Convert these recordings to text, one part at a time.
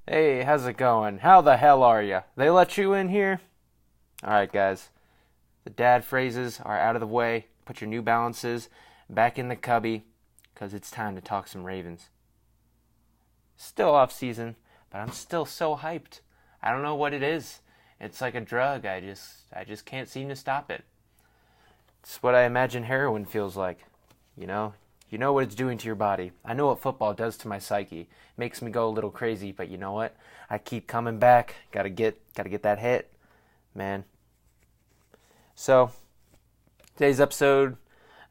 Hey, how's it going? How the hell are you? They let you in here? Alright, guys. The dad phrases are out of the way. Put your New Balances back in the cubby, because it's time to talk some Ravens. Still off season, but I'm still so hyped. I don't know what it is. It's like a drug. I just can't seem to stop it. It's what I imagine heroin feels like. You know? You know what it's doing to your body. I know what football does to my psyche. It makes me go a little crazy, but you know what? I keep coming back. Gotta get that hit, man. So today's episode, I'm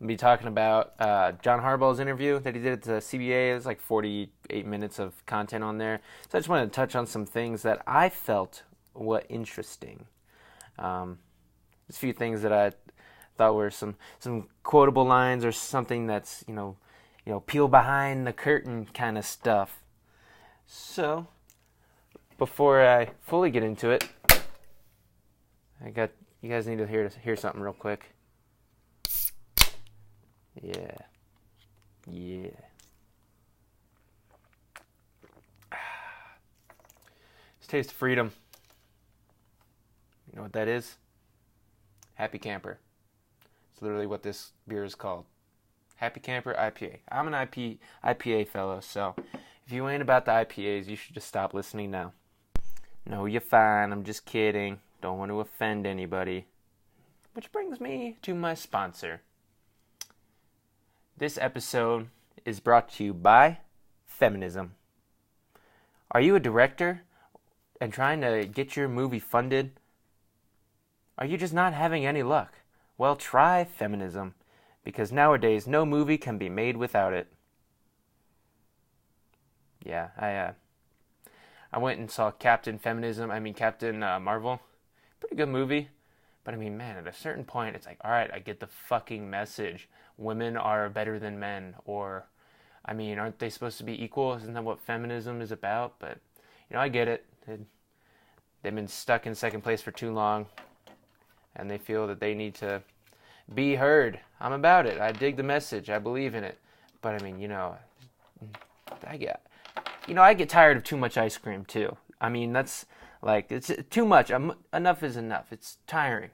gonna be talking about John Harbaugh's interview that he did at the CBA. It was like 48 minutes of content on there. So I just wanted to touch on some things that I felt were interesting. Just a few things that I thought were some quotable lines or something that's peel behind the curtain kind of stuff. So before I fully get into it, you guys need to hear something real quick. Yeah. It's taste of freedom. You know what that is? Happy Camper. It's literally what this beer is called. Happy Camper IPA. I'm an IPA fellow, so if you ain't about the IPAs, you should just stop listening now. No, you're fine. I'm just kidding. Don't want to offend anybody. Which brings me to my sponsor. This episode is brought to you by Feminism. Are you a director and trying to get your movie funded? Are you just not having any luck? Well, try Feminism, because nowadays no movie can be made without it. Yeah, I went and saw Captain Marvel. Pretty good movie. But I mean, man, at a certain point, it's like, all right, I get the fucking message. Women are better than men. Or, I mean, aren't they supposed to be equal? Isn't that what feminism is about? But, I get it. They've been stuck in second place for too long. And they feel that they need to be heard. I'm about it. I dig the message. I believe in it. But, I mean, I get tired of too much ice cream, too. I mean, that's... Like, it's too much. Enough is enough. It's tiring.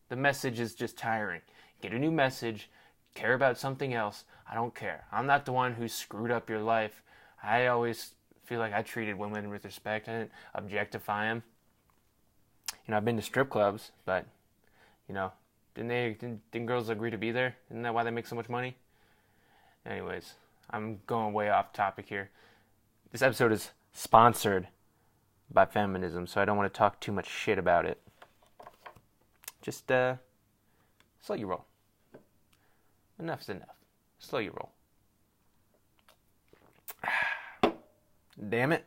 The message is just tiring. Get a new message. Care about something else. I don't care. I'm not the one who screwed up your life. I always feel like I treated women with respect. I didn't objectify them. I've been to strip clubs, but, didn't girls agree to be there? Isn't that why they make so much money? Anyways, I'm going way off topic here. This episode is sponsored by Feminism, so I don't want to talk too much shit about it. Just slow your roll. Enough's enough. Slow your roll. Damn it.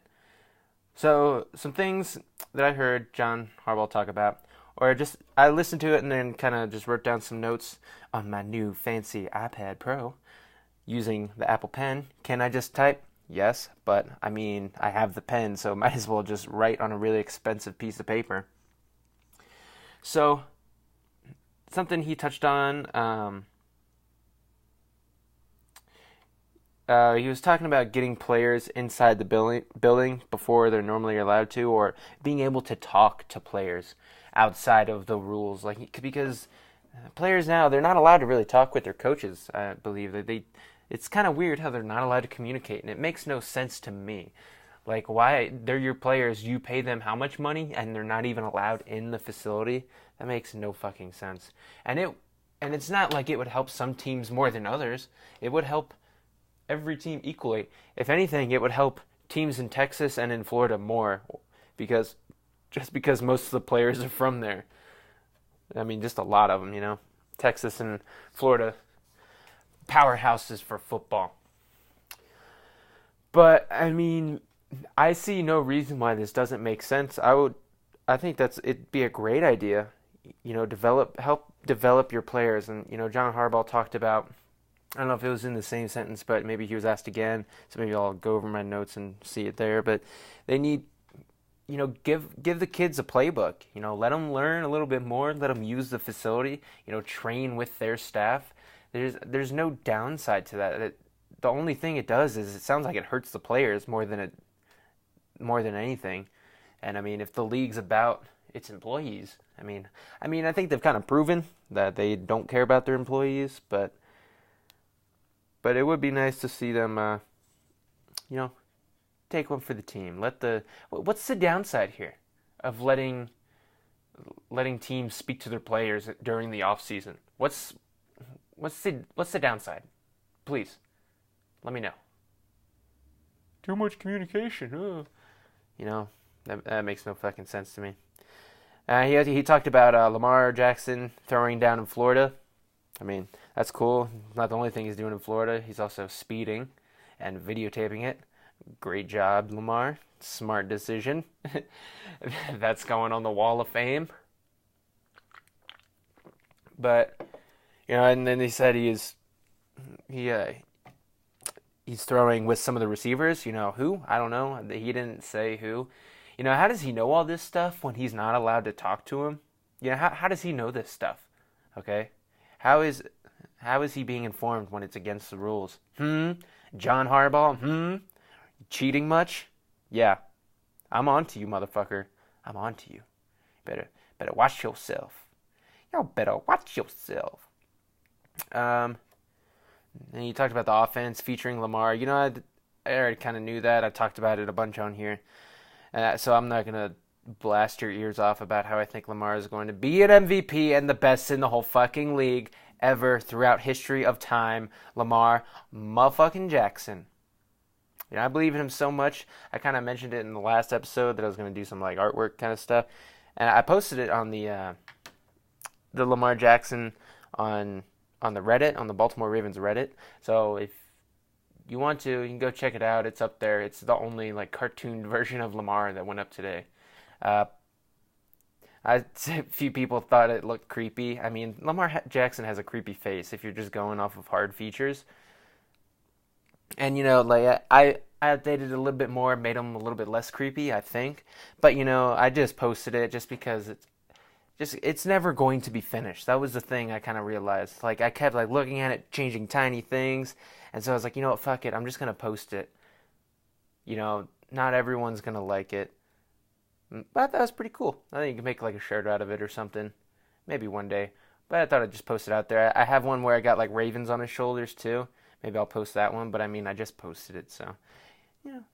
So, some things that I heard John Harbaugh talk about, or just I listened to it and then kind of just wrote down some notes on my new fancy iPad Pro using the Apple Pen. Can I just type? Yes, but I mean, I have the pen, so might as well just write on a really expensive piece of paper. So, something he touched on, he was talking about getting players inside the building before they're normally allowed to, or being able to talk to players outside of the rules. Because players now, they're not allowed to really talk with their coaches, I believe. It's kind of weird how they're not allowed to communicate, and it makes no sense to me. Like, why? They're your players, you pay them how much money, and they're not even allowed in the facility? That makes no fucking sense. And it's not like it would help some teams more than others. It would help every team equally. If anything, it would help teams in Texas and in Florida more, because most of the players are from there. I mean, just a lot of them, Texas and Florida, powerhouses for football. But I mean, I see no reason why this doesn't make sense. I think it'd be a great idea. Help develop your players. And John Harbaugh talked about, I don't know if it was in the same sentence, but maybe he was asked again. So maybe I'll go over my notes and see it there. But they need, give the kids a playbook. Let them learn a little bit more. Let them use the facility. Train with their staff. There's no downside to that. The only thing it does is it sounds like it hurts the players more than more than anything. And I mean, if the league's about its employees, I think they've kind of proven that they don't care about their employees, but it would be nice to see them, take one for the team. What's the downside here of letting teams speak to their players during the off season? What's the downside? Please, let me know. Too much communication. That makes no fucking sense to me. He talked about Lamar Jackson throwing down in Florida. I mean, that's cool. Not the only thing he's doing in Florida. He's also speeding and videotaping it. Great job, Lamar. Smart decision. That's going on the Wall of Fame. But, and then he said he's throwing with some of the receivers. Who? I don't know. He didn't say who. How does he know all this stuff when he's not allowed to talk to him? How does he know this stuff? Okay? How is he being informed when it's against the rules? John Harbaugh? Cheating much? Yeah. I'm on to you, motherfucker. I'm on to you. Better watch yourself. Y'all better watch yourself. And you talked about the offense featuring Lamar. I already kind of knew that. I talked about it a bunch on here. So I'm not going to blast your ears off about how I think Lamar is going to be an MVP and the best in the whole fucking league ever throughout history of time. Lamar motherfucking Jackson. I believe in him so much. I kind of mentioned it in the last episode that I was going to do some like artwork kind of stuff. And I posted it on the Lamar Jackson on the Reddit, on the Baltimore Ravens Reddit. So if you want to, you can go check it out. It's up there. It's the only like cartoon version of Lamar that went up today. A few people thought it looked creepy. I mean, Lamar Jackson has a creepy face if you're just going off of hard features. And, I updated it a little bit more, made him a little bit less creepy, I think. But, I just posted it just because it's never going to be finished. That was the thing I kind of realized. Like, I kept, looking at it, changing tiny things. And so I was like, what, fuck it. I'm just going to post it. Not everyone's going to like it. But that was pretty cool. I think you can make, a shirt out of it or something. Maybe one day. But I thought I'd just post it out there. I have one where I got, ravens on his shoulders, too. Maybe I'll post that one. But, I just posted it, so...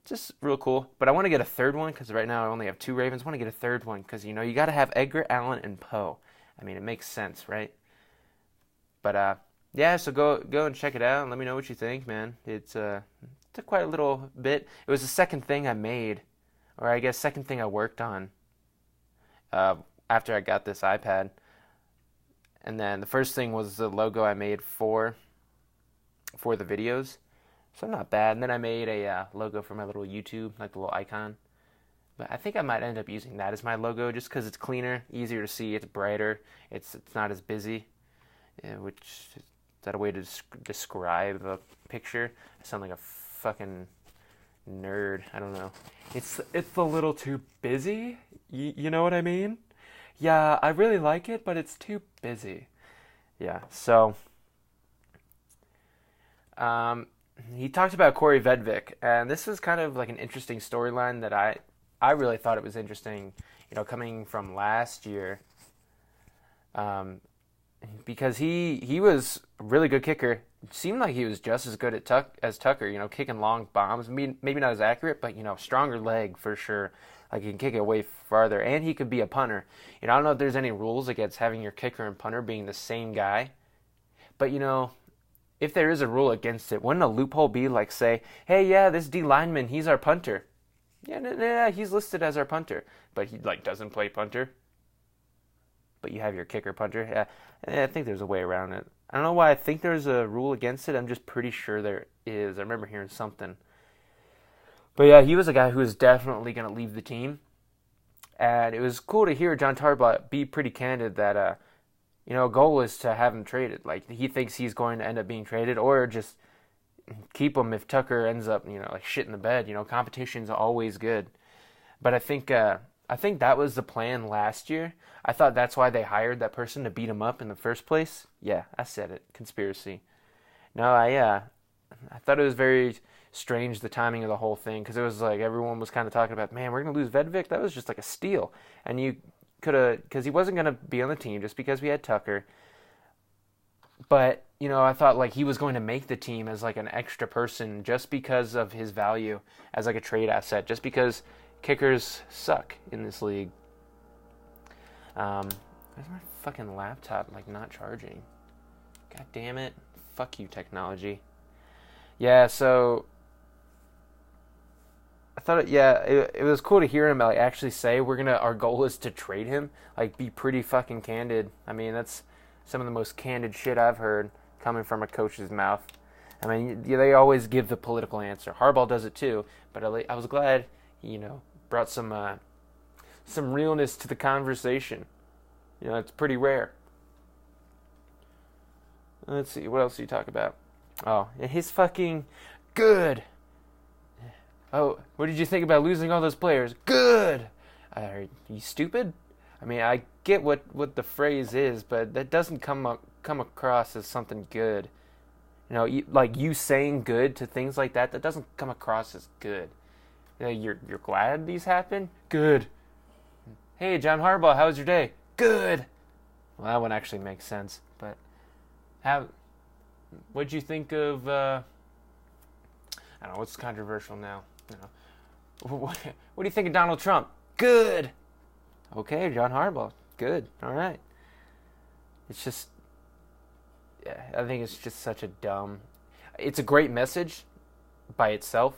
just real cool. But I want to get a third one because right now I only have 2 ravens. I want to get a third one because, you got to have Edgar Allan and Poe. It makes sense, right? But, so go and check it out and let me know what you think, man. It took quite a little bit. It was the second thing I made, or I guess second thing I worked on after I got this iPad. And then the first thing was the logo I made for the videos. So not bad. And then I made a logo for my little YouTube, the little icon. But I think I might end up using that as my logo just because it's cleaner, easier to see, it's brighter, it's not as busy. Which, is that a way to describe a picture? I sound like a fucking nerd. I don't know. It's a little too busy. You know what I mean? Yeah, I really like it, but it's too busy. Yeah, so... he talked about Corey Vedvik, and this is kind of an interesting storyline that I really thought it was interesting, coming from last year, because he was a really good kicker. It seemed like he was just as good as Tucker, kicking long bombs. Maybe not as accurate, but, stronger leg for sure. He can kick it way farther, and he could be a punter. I don't know if there's any rules against having your kicker and punter being the same guy, but, if there is a rule against it, wouldn't a loophole be say, hey, yeah, this D lineman, he's our punter. Yeah, he's listed as our punter, but he doesn't play punter. But you have your kicker punter. Yeah, I think there's a way around it. I don't know why I think there's a rule against it. I'm just pretty sure there is. I remember hearing something. But yeah, he was a guy who was definitely going to leave the team. And it was cool to hear John Harbaughs be pretty candid that goal is to have him traded. He thinks he's going to end up being traded or just keep him if Tucker ends up, shit in the bed. Competition's always good. But I think that was the plan last year. I thought that's why they hired that person to beat him up in the first place. Yeah, I said it. Conspiracy. No, I thought it was very strange, the timing of the whole thing, because it was like everyone was kind of talking about, man, we're going to lose Vedvik. That was just like a steal. And you could have, because he wasn't going to be on the team just because we had Tucker. But, you know, I thought like he was going to make the team as like an extra person just because of his value as like a trade asset, just because kickers suck in this league. Where's my fucking laptop like not charging? God damn it. Fuck you, technology. Yeah, so I thought, it was cool to hear him like actually say our goal is to trade him. Like, be pretty fucking candid. I mean, that's some of the most candid shit I've heard coming from a coach's mouth. I mean, they always give the political answer. Harbaugh does it too, but I was glad he, brought some realness to the conversation. It's pretty rare. Let's see, what else do you talk about? Oh, and his fucking good. Oh, what did you think about losing all those players? Good. Are you stupid? I mean, I get what the phrase is, but that doesn't come across as something good. Like you saying good to things like that doesn't come across as good. You're glad these happened? Good. Hey, John Harbaughs, how was your day? Good. Well, that one actually makes sense, but what'd you think of, I don't know, what's controversial now? What do you think of Donald Trump? Good. Okay, John Harbaughs. Good. All right. It's just, I think it's just such a it's a great message by itself,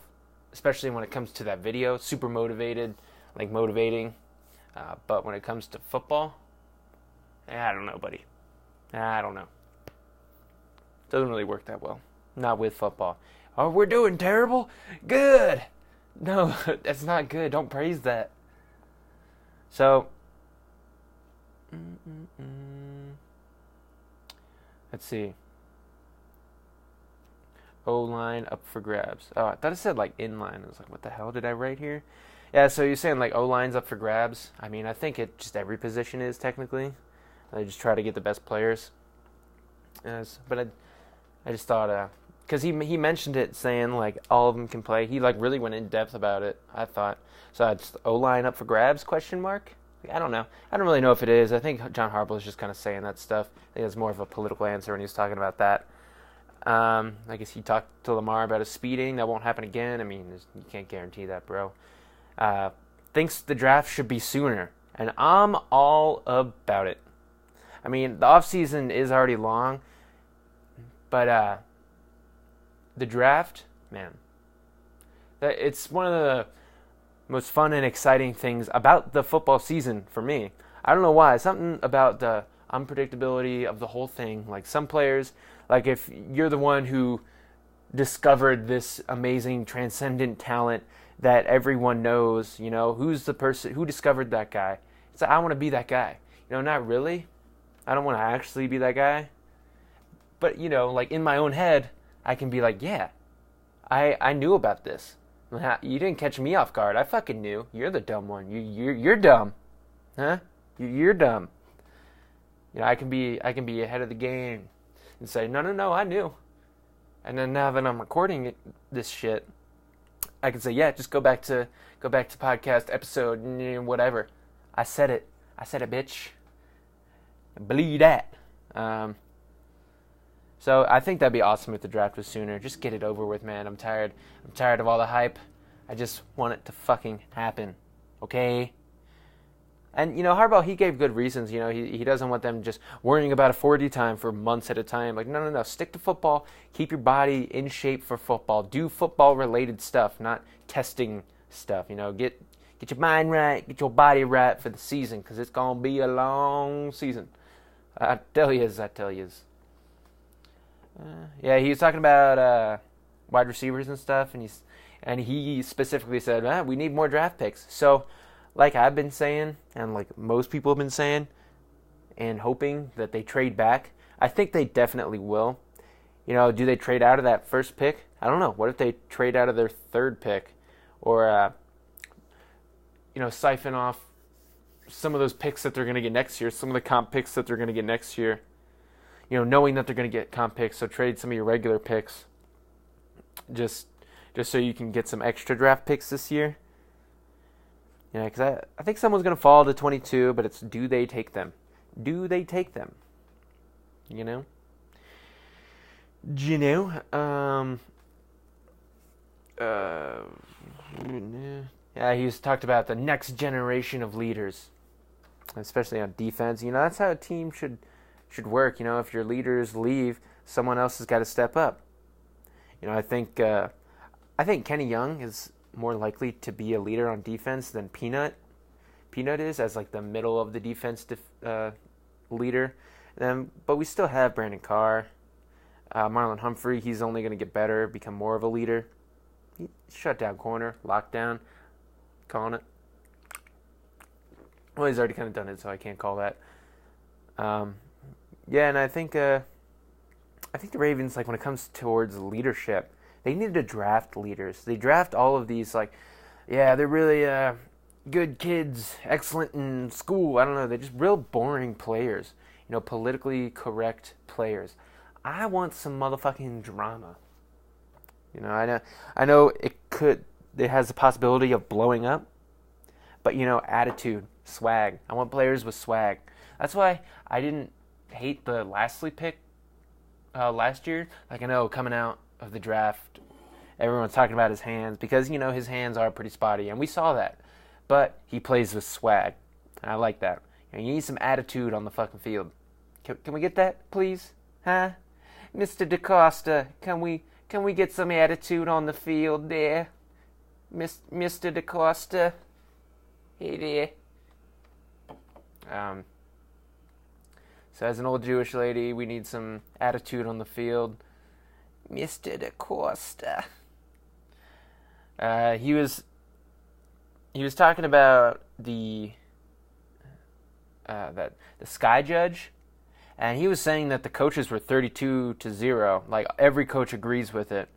especially when it comes to that video. Super motivating. But when it comes to football, I don't know, buddy. I don't know. Doesn't really work that well. Not with football. Oh, we're doing terrible? Good. No, that's not good. Don't praise that. So, let's see. O-line up for grabs. Oh, I thought it said like in-line. I was like, what the hell did I write here? Yeah, so you're saying like O-line's up for grabs. I mean, I think just every position is technically. They just try to get the best players. But I just thought, because he mentioned it, saying like all of them can play. He like really went in depth about it, I thought. So it's O-line up for grabs, question mark? I don't know. I don't really know if it is. I think John Harbaughs is just kind of saying that stuff. I think it's more of a political answer when he was talking about that. I guess he talked to Lamar about his speeding. That won't happen again. I mean, you can't guarantee that, bro. Thinks the draft should be sooner. And I'm all about it. I mean, the offseason is already long. But the draft, man, it's one of the most fun and exciting things about the football season for me. I don't know why. Something about the unpredictability of the whole thing. Like some players, like if you're the one who discovered this amazing transcendent talent that everyone knows, who's the person who discovered that guy? It's like, I want to be that guy. Not really. I don't want to actually be that guy. But, like in my own head, I can be like, yeah, I knew about this. You didn't catch me off guard. I fucking knew. You're the dumb one. You're dumb. Huh? You're dumb. I can be ahead of the game and say, no, I knew. And then now that I'm recording this shit, I can say, yeah, just go back to podcast episode whatever. I said it, bitch. Believe that. So I think that'd be awesome if the draft was sooner. Just get it over with, man. I'm tired. I'm tired of all the hype. I just want it to fucking happen. Okay? And, Harbaugh, he gave good reasons. He doesn't want them just worrying about a 40 time for months at a time. Like, no. Stick to football. Keep your body in shape for football. Do football-related stuff, not testing stuff. Get your mind right. Get your body right for the season, because it's going to be a long season. I tell yous. Yeah, he was talking about wide receivers and stuff, and he specifically said, we need more draft picks. So, like I've been saying, and like most people have been saying, and hoping that they trade back, I think they definitely will. Do they trade out of that first pick? I don't know. What if they trade out of their third pick, or siphon off some of those picks that they're going to get next year, some of the comp picks that they're going to get next year. Knowing that they're going to get comp picks, so trade some of your regular picks. Just just so you can get some extra draft picks this year. Yeah, because I think someone's going to fall to 22, but it's do they take them? Do they take them? You know? Yeah, he's talked about the next generation of leaders, especially on defense. That's how a team should work. If your leaders leave, someone else has got to step up. I think Kenny Young is more likely to be a leader on defense than Peanut is as like the middle of the defense leader. But we still have Brandon Carr, Marlon Humphrey. He's only going to get better, become more of a leader. He shut down corner, lockdown, calling it. Well, he's already kind of done it, so I can't call that. And I think the Ravens, like when it comes towards leadership, they needed to draft leaders. They draft all of these they're really good kids, excellent in school. I don't know, they're just real boring players. Politically correct players. I want some motherfucking drama. I know it has the possibility of blowing up, but attitude, swag. I want players with swag. That's why I didn't hate the Lastly pick last year. I know coming out of the draft, everyone's talking about his hands because his hands are pretty spotty, and we saw that. But he plays with swag. And I like that. You need some attitude on the fucking field. Can we get that, please? Huh? Mr. DaCosta, can we get some attitude on the field there? Mr. DaCosta? Hey there. So as an old Jewish lady, we need some attitude on the field. Mr. DaCosta. He was talking about the Sky Judge, and he was saying that the coaches were 32-0. Like every coach agrees with it.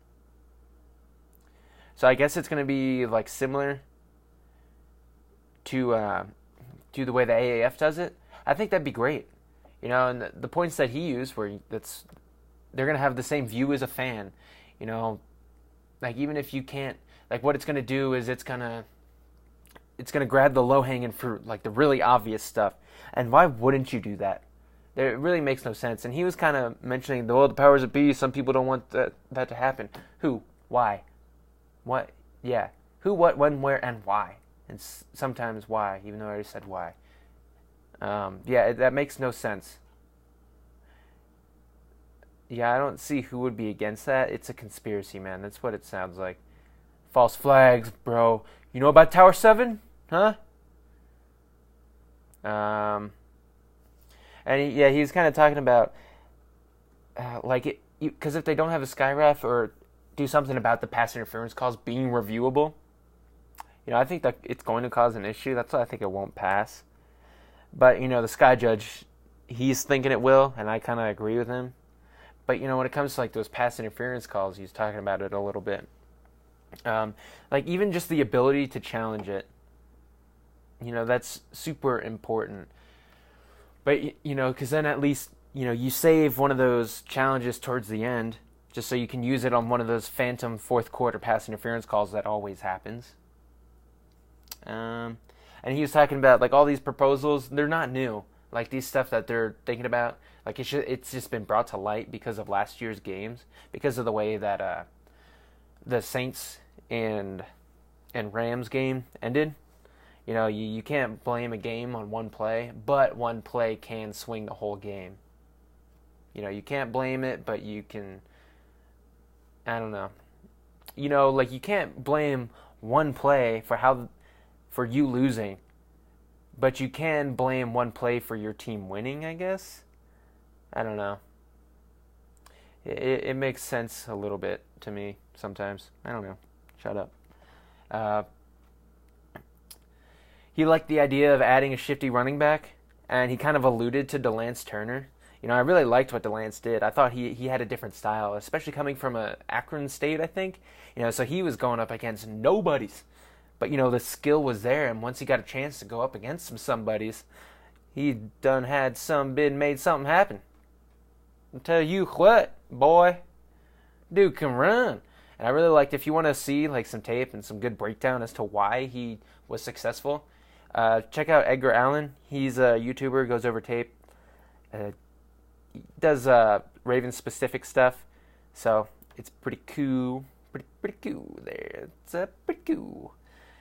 So I guess it's going to be like similar to the way the AAF does it. I think that'd be great. And the points that he used were they're going to have the same view as a fan. Like even if you can't, like what it's going to do is it's going to grab the low-hanging fruit, like the really obvious stuff. And why wouldn't you do that? It really makes no sense. And he was kind of mentioning, the powers that be, some people don't want that to happen. Who? Why? What? Yeah. Who, what, when, where, and why. And sometimes why, even though I already said why. That makes no sense. Yeah, I don't see who would be against that. It's a conspiracy, man. That's what it sounds like. False flags, bro. You know about Tower 7? Huh? And he's kind of talking about, because if they don't have a skyref or do something about the pass interference calls being reviewable, I think that it's going to cause an issue. That's why I think it won't pass. But, the Sky Judge, he's thinking it will, and I kind of agree with him. But, when it comes to, those pass interference calls, he's talking about it a little bit. Even just the ability to challenge it, that's super important. But, because then at least, you save one of those challenges towards the end, just so you can use it on one of those phantom fourth quarter pass interference calls that always happens. And he was talking about, all these proposals, they're not new. These stuff that they're thinking about, it's just been brought to light because of last year's games, because of the way that the Saints and Rams game ended. You can't blame a game on one play, but one play can swing the whole game. You can't blame it, but you can, I don't know. You can't blame one play for you losing, but you can blame one play for your team winning, I guess. I don't know. It makes sense a little bit to me sometimes. I don't know. Shut up. He liked the idea of adding a shifty running back, and he kind of alluded to DeLance Turner. I really liked what DeLance did. I thought he had a different style, especially coming from Akron State, I think. So he was going up against nobodies. But, the skill was there, and once he got a chance to go up against some somebodies, he done had made something happen. I'll tell you what, boy, dude can run. And I really liked, if you want to see like some tape and some good breakdown as to why he was successful, check out Edgar Allan. He's a YouTuber, goes over tape, he does Ravens specific stuff, so it's pretty cool. Pretty cool there. It's pretty cool.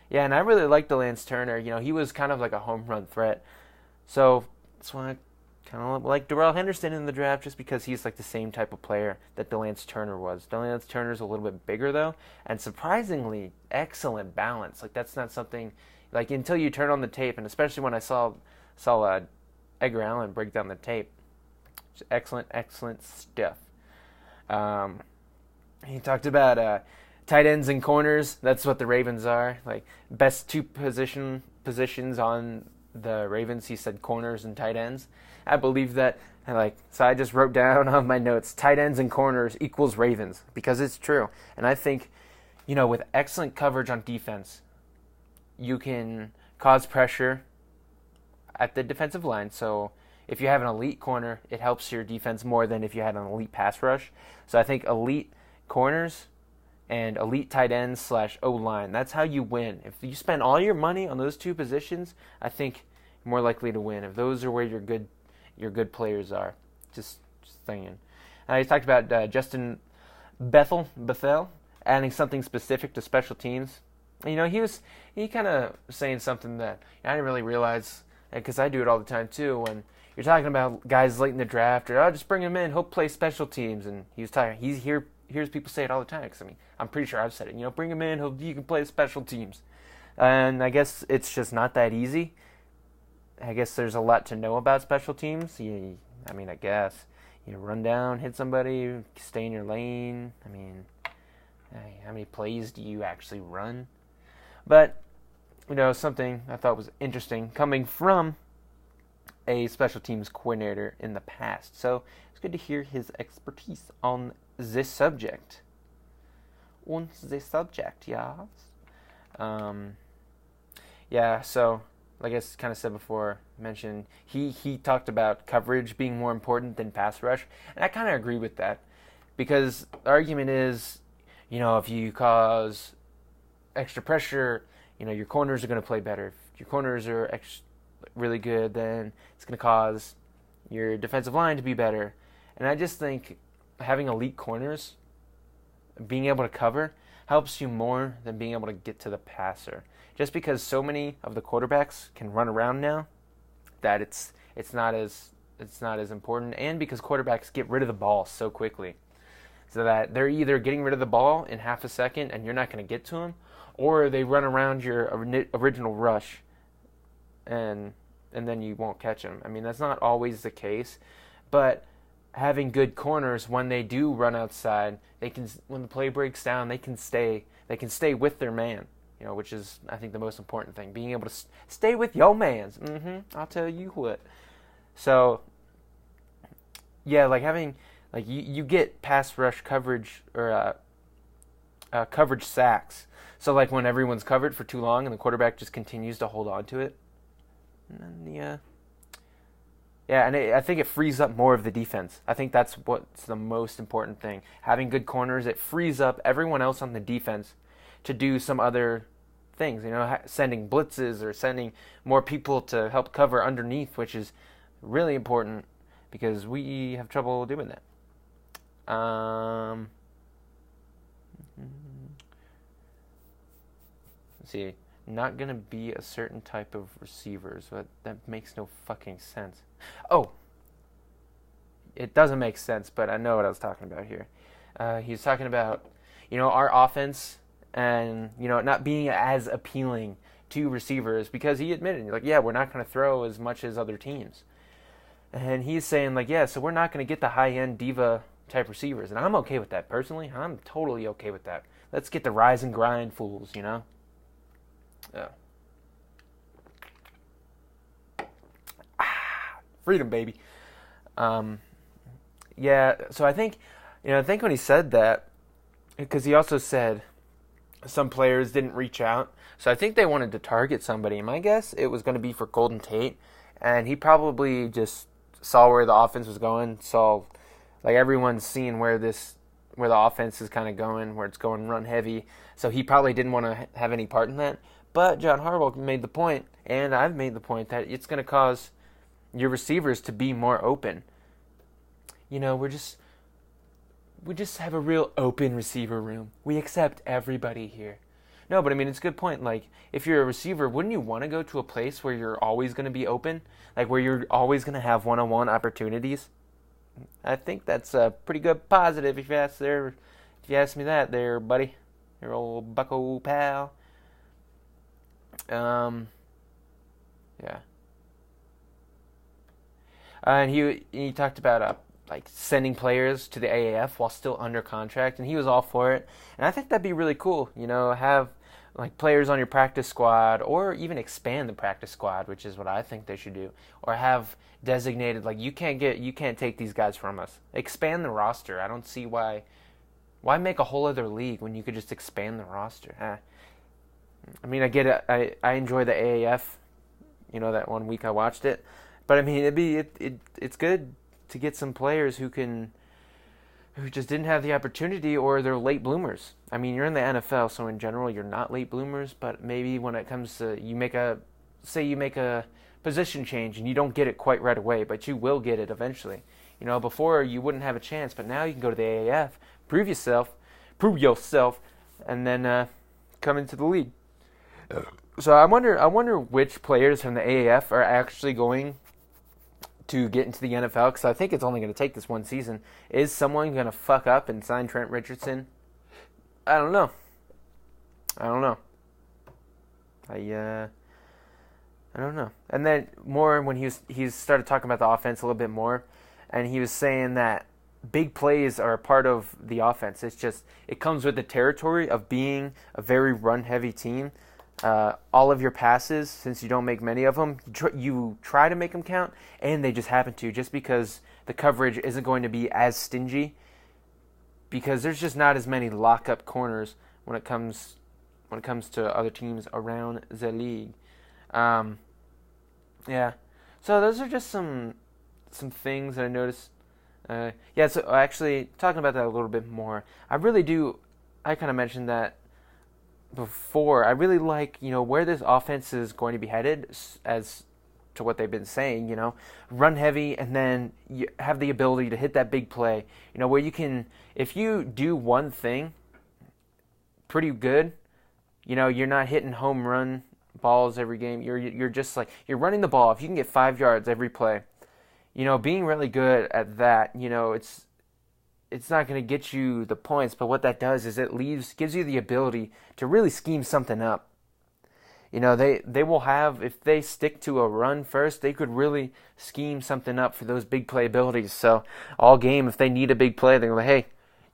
Yeah, and I really liked Lance Turner. He was kind of like a home run threat. So that's why I kind of like Darrell Henderson in the draft, just because he's like the same type of player that Lance Turner was. Lance Turner's a little bit bigger though, and surprisingly excellent balance. Like that's not something like until you turn on the tape, and especially when I saw Edgar Allan break down the tape. It's excellent stuff. He talked about tight ends and corners. That's what the Ravens are. Like best two positions on the Ravens. He said corners and tight ends. I believe that. So I just wrote down on my notes, tight ends and corners equals Ravens, because it's true. And I think, with excellent coverage on defense, you can cause pressure at the defensive line. So if you have an elite corner, it helps your defense more than if you had an elite pass rush. So I think elite corners and elite tight ends / O-line, that's how you win. If you spend all your money on those two positions, I think you're more likely to win. If those are where your good players are. Just thinking. He talked about Justin Bethel adding something specific to special teams. He kind of saying something that I didn't really realize, because I do it all the time too, when you're talking about guys late in the draft, or just bring him in, he'll play special teams, and hears people say it all the time, because I'm pretty sure I've said it, bring him in, you can play special teams. And I guess it's just not that easy. I guess there's a lot to know about special teams. I guess you run down, hit somebody, stay in your lane. How many plays do you actually run? But, something I thought was interesting coming from a special teams coordinator in the past. So it's good to hear his expertise on this subject. Yes. So like I kind of said before, mentioned he talked about coverage being more important than pass rush, and I kind of agree with that, because the argument is, if you cause extra pressure, your corners are going to play better. If your corners are really good, then it's going to cause your defensive line to be better. And I just think having elite corners, being able to cover, helps you more than being able to get to the passer. Just because so many of the quarterbacks can run around now, that it's not as important, and because quarterbacks get rid of the ball so quickly, so that they're either getting rid of the ball in half a second and you're not going to get to them, or they run around your original rush, and then you won't catch them. That's not always the case, but having good corners, when they do run outside, when the play breaks down, they can stay with their man. Which is, I think, the most important thing. Being able to stay with your mans. I'll tell you what. So, yeah, you get pass rush coverage, or coverage sacks. So, when everyone's covered for too long and the quarterback just continues to hold on to it. And then, I think it frees up more of the defense. I think that's what's the most important thing. Having good corners, it frees up everyone else on the defense to do some other things, sending blitzes or sending more people to help cover underneath, which is really important because we have trouble doing that. Let's see, not going to be a certain type of receivers, but that makes no fucking sense. Oh, it doesn't make sense, but I know what I was talking about here. He was talking about, our offense, and not being as appealing to receivers, because he admitted, we're not going to throw as much as other teams, and he's saying so we're not going to get the high end diva type receivers, and I'm okay with that personally. I'm totally okay with that. Let's get the rise and grind fools, Yeah. Freedom, baby. So I think when he said that, because he also said some players didn't reach out. So I think they wanted to target somebody. My guess, it was going to be for Golden Tate. And he probably just saw where the offense was going. Saw, everyone's seeing where this where the offense is kind of going, where it's going run heavy. So he probably didn't want to have any part in that. But John Harbaugh made the point, and I've made the point, that it's going to cause your receivers to be more open. You know, we just have a real open receiver room. We accept everybody here. No, but I mean, it's a good point. Like, if you're a receiver, wouldn't you want to go to a place where you're always going to be open? Like, where you're always going to have one-on-one opportunities? I think that's a pretty good positive if you ask me that there, buddy. Your old bucko pal. Yeah. And he talked about like sending players to the AAF while still under contract, and he was all for it. And I think that'd be really cool. You know, have like players on your practice squad, or even expand the practice squad, which is what I think they should do. Or have designated, like, you can't take these guys from us. Expand the roster. I don't see why make a whole other league when you could just expand the roster. I mean, I get it. I enjoy the AAF. You know, that one week I watched it, but I mean, it's good to get some players who just didn't have the opportunity, or they're late bloomers. I mean, you're in the NFL, so in general, you're not late bloomers, but maybe when it comes to, you make a position change and you don't get it quite right away, but you will get it eventually. You know, before you wouldn't have a chance, but now you can go to the AAF, prove yourself, and then come into the league. So I wonder which players from the AAF are actually going to get into the NFL, because I think it's only going to take this one season. Is someone going to fuck up and sign Trent Richardson? I don't know. I don't know. And then more when he started talking about the offense a little bit more, and he was saying that big plays are a part of the offense. It's just, it comes with the territory of being a very run-heavy team. All of your passes, since you don't make many of them, you try to make them count, and they just happen to, just because the coverage isn't going to be as stingy, because there's just not as many lock-up corners when it comes to other teams around the league. Yeah. So those are just some things that I noticed. So actually, talking about that a little bit more, I kind of mentioned that before. I really like, where this offense is going to be headed, as to what they've been saying, run heavy, and then you have the ability to hit that big play, where you can, if you do one thing pretty good, you're not hitting home run balls every game. You're just like, you're running the ball. If you can get 5 yards every play, being really good at that, it's not going to get you the points, but what that does is it gives you the ability to really scheme something up. They will have, if they stick to a run first, they could really scheme something up for those big play abilities. So all game, if they need a big play, they're like, hey,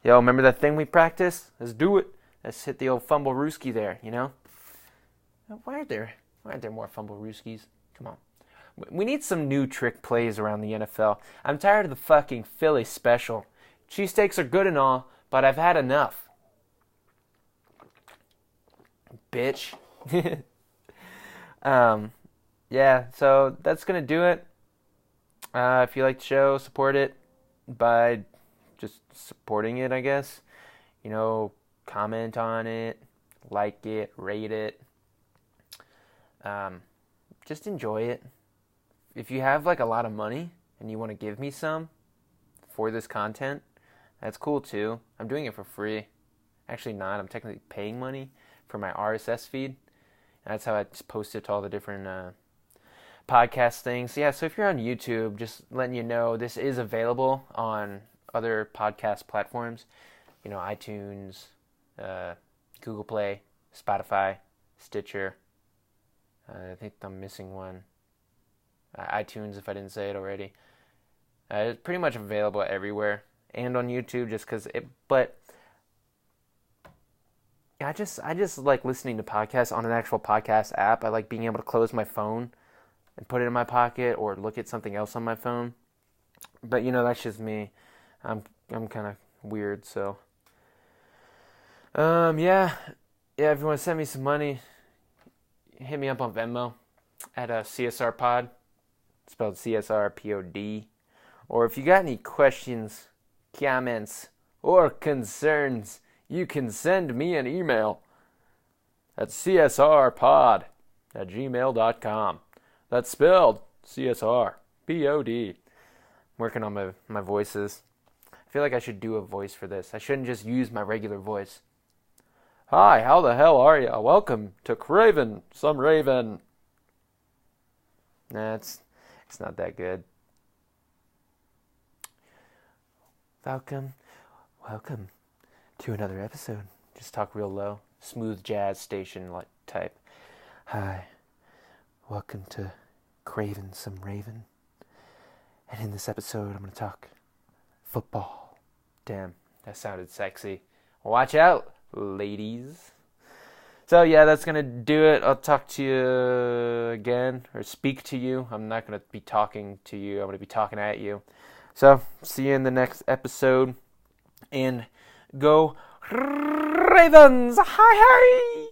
remember that thing we practiced? Let's do it. Let's hit the old fumble rooski there, Why aren't there more fumble rooskies? Come on. We need some new trick plays around the NFL. I'm tired of the fucking Philly special. Cheesesteaks are good and all, but I've had enough. Bitch. Yeah, so that's going to do it. If you like the show, support it by just supporting it, I guess. Comment on it, like it, rate it. Just enjoy it. If you have like a lot of money and you want to give me some for this content, that's cool too. I'm doing it for free. Actually not. I'm technically paying money for my RSS feed. That's how I post it to all the different podcast things. Yeah, so if you're on YouTube, just letting you know, this is available on other podcast platforms. iTunes, Google Play, Spotify, Stitcher. I think I'm missing one. iTunes, if I didn't say it already. It's pretty much available everywhere, and on YouTube, just because it. But I just like listening to podcasts on an actual podcast app. I like being able to close my phone and put it in my pocket, or look at something else on my phone. But that's just me. I'm kind of weird, so. Yeah. If you want to send me some money, hit me up on Venmo at CSR Pod, spelled CSRPOD. Or if you got any questions, comments, or concerns, you can send me an email at csrpod@gmail.com. That's spelled CSRPOD. Working on my voices. I feel like I should do a voice for this. I shouldn't just use my regular voice. Hi, how the hell are ya? Welcome to Craven Some Raven. Nah, it's not that good. Welcome to another episode. Just talk real low. Smooth jazz station type. Hi, welcome to Craven Some Raven. And in this episode, I'm going to talk football. Damn, that sounded sexy. Watch out, ladies. So yeah, that's going to do it. I'll talk to you again, or speak to you. I'm not going to be talking to you. I'm going to be talking at you. So, see you in the next episode. And go Ravens! Hi, hi!